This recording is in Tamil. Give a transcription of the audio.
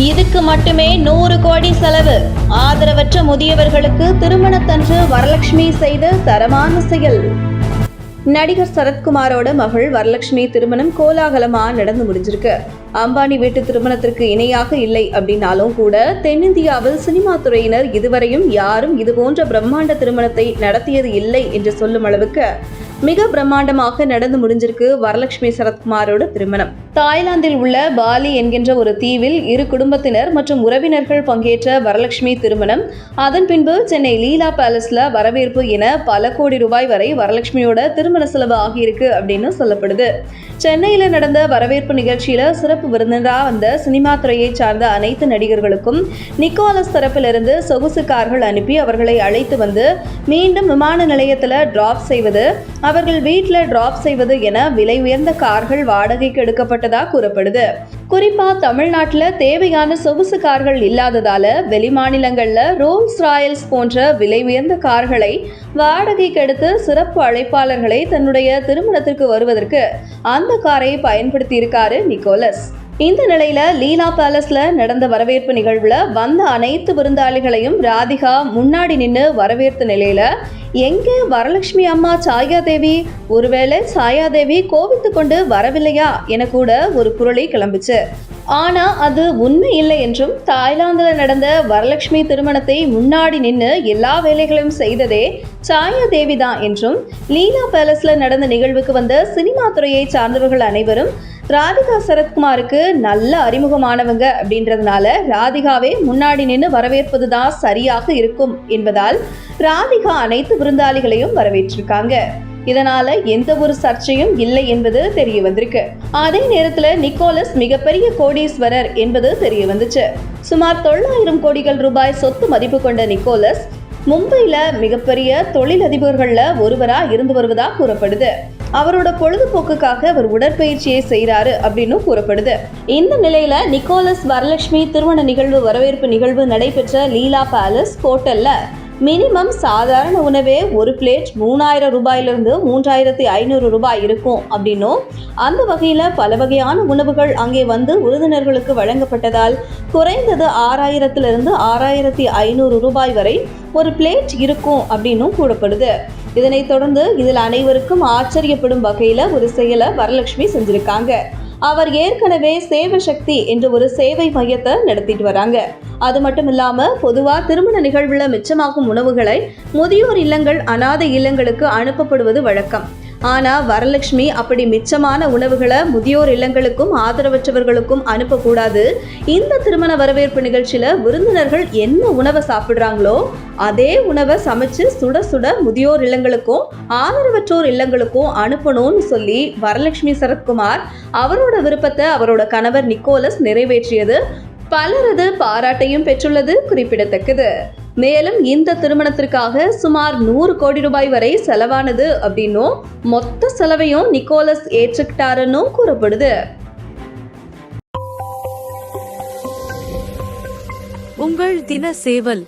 இதுக்கு மட்டுமே 100 கோடி செலவு. ஆதரவற்ற முதியவர்களுக்கு திருமணத்தன்று வரலட்சுமி செய்த தரமான செயல். நடிகர் சரத்குமாரோட மகள் வரலட்சுமி திருமணம் கோலாகலமா நடந்து முடிஞ்சிருக்கு. அம்பானி வீட்டு திருமணத்திற்கு இணையாக இல்லை அப்படின்னாலும் கூட தென்னிந்தியாவில் சினிமா துறையினர் இதுவரையும் யாரும் இதுபோன்ற பிரம்மாண்ட திருமணத்தை நடத்தியது இல்லை என்று சொல்லும் அளவுக்கு மிக பிரம்மாண்டமாக நடந்து முடிஞ்சிருக்கு வரலட்சுமி சரத்குமாரோட திருமணம். தாய்லாந்தில் உள்ள பாலி என்கின்ற ஒரு தீவில் இரு குடும்பத்தினர் மற்றும் உறவினர்கள் பங்கேற்ற வரலட்சுமி திருமணம் அதன் பின்பு சென்னை லீலா பேலஸ்ல வரவேற்பு என பல கோடி ரூபாய் வரை வரலட்சுமியோட திருமண செலவு ஆகியிருக்கு அப்படின்னு சொல்லப்படுது. சென்னையில நடந்த வரவேற்பு நிகழ்ச்சியில சிறப்பு விருந்தினரா வந்த சினிமா துறையை சார்ந்த அனைத்து நடிகர்களுக்கும் நிக்கோலஸ் தரப்பிலிருந்து சொகுசு கார்கள் அனுப்பி அவர்களை அழைத்து வந்து மீண்டும் விமான நிலையத்தில் டிராப் செய்வது, அவர்கள் வீட்டில் டிராப் செய்வது என விலை உயர்ந்த கார்கள் வாடகைக்கு எடுக்கப்பட்டதா கூறப்படுது. குறிப்பா தமிழ்நாட்டில் தேவையான சொகுசு கார்கள் இல்லாததால வெளிமாநிலங்கள்ல ரோல்ஸ் ராயல்ஸ் போன்ற விலை உயர்ந்த கார்களை வாடகைக்கு எடுத்து சிறப்பு அழைப்பாளர்களை தன்னுடைய திருமணத்திற்கு வருவதற்கு அந்த காரை பயன்படுத்தி இருக்காரு நிக்கோலஸ். இந்த நிலையில லீலா பேலஸ்ல நடந்த வரவேற்பு நிகழ்வுல வந்த அனைத்து விருந்தாளிகளையும் ராதிகா முன்னாடி நின்று வரவேற்ற நிலையில எங்கே வரலட்சுமி அம்மா சாயாதேவி, ஒருவேளை சாயாதேவி கோபித்து கொண்டு வரவில்லையா என கூட ஒரு குரலை கிளம்பிச்சு. ஆனா அது உண்மை இல்லை என்றும் தாய்லாந்துல நடந்த வரலட்சுமி திருமணத்தை முன்னாடி நின்று எல்லா வேலைகளையும் செய்ததே சாயாதேவி தான் என்றும் லீலா பேலஸ்ல நடந்த நிகழ்வுக்கு வந்த சினிமா துறையை சார்ந்தவர்கள் அனைவரும் ராதிகா சரத்குமாருக்கு நல்ல அறிமுகமானவங்க அப்படின்றதுனால ராதிகாவே முன்னாடி நின்று வரவேற்பதுதான் சரியாக இருக்கும் என்பதால் ராதிகா அனைத்து விருந்தாளிகளையும் வரவேற்றிருக்காங்க. இதனால எந்த ஒரு சர்ச்சையும் இல்லை என்பது தெரிய வந்திருக்கு. அதே நேரத்துல நிக்கோலஸ் மிகப்பெரிய கோடீஸ்வரர் என்பது தெரிய வந்துச்சு. சுமார் 900 கோடிகள் ரூபாய் சொத்து மதிப்பு கொண்ட நிக்கோலஸ் மும்பையில மிகப்பெரிய தொழிலதிபர்கள்ல ஒருவரா இருந்து வருவதா கூறப்படுது. அவரோட பொழுதுபோக்குக்காக அவர் உடற்பயிற்சியை செய்யறாரு அப்படின்னு கூறப்படுது. இந்த நிலையில நிக்கோலஸ் வரலட்சுமி திருமண நிகழ்வு வரவேற்பு நிகழ்வு நடைபெற்ற லீலா பேலஸ் ஹோட்டல்ல மினிமம் சாதாரண உணவே ஒரு பிளேட் 3000 ரூபாயிலிருந்து 3500 ரூபாய் இருக்கும் அப்படின்னும், அந்த வகையில பல வகையான உணவுகள் அங்கே வந்து விருந்தினர்களுக்கு வழங்கப்பட்டதால் குறைந்தது 6000 6500 ரூபாய் வரை ஒரு பிளேட் இருக்கும் அப்படின்னும் கூறப்படுது. இதனைத் தொடர்ந்து இதில் அனைவருக்கும் ஆச்சரியப்படும் வகையில ஒரு செயலை வரலட்சுமி செஞ்சிருக்காங்க. அவர் ஏற்கனவே சேவை சக்தி என்ற ஒரு சேவை மையத்தை நடத்திட்டு வராங்க. அது மட்டும் இல்லாம பொதுவா திருமண நிகழ்வுல மிச்சமாகும் உணவுகளை முதியோர் இல்லங்கள், அனாதை இல்லங்களுக்கு அனுப்பப்படுவது வழக்கம். ஆனா வரலட்சுமி அப்படி மிச்சமான உணவுகளை முதியோர் இல்லங்களுக்கும் ஆதரவற்றவர்களுக்கும் அனுப்பக்கூடாது. இந்த திருமண வரவேற்பு நிகழ்ச்சியில விருந்தினர்கள் என்ன உணவை சாப்பிடுறாங்களோ அதே உணவை சமைச்சு சுட சுட முதியோர் இல்லங்களுக்கும் ஆதரவற்றோர் இல்லங்களுக்கும் அனுப்பணும்னு சொல்லி வரலட்சுமி சரத்குமார் அவரோட விருப்பத்தை அவரோட கணவர் நிக்கோலஸ் நிறைவேற்றியது பலரது பாராட்டையும் பெற்றுள்ளது குறிப்பிடத்தக்கது. மேலும் இந்த திருமணத்திற்காக சுமார் 100 கோடி ரூபாய் வரை செலவானது அப்படின்னும், மொத்த செலவையும் நிக்கோலஸ் ஏற்றுக்கிட்டாருன்னு கூறப்படுது. உங்கள் தின சேவல்.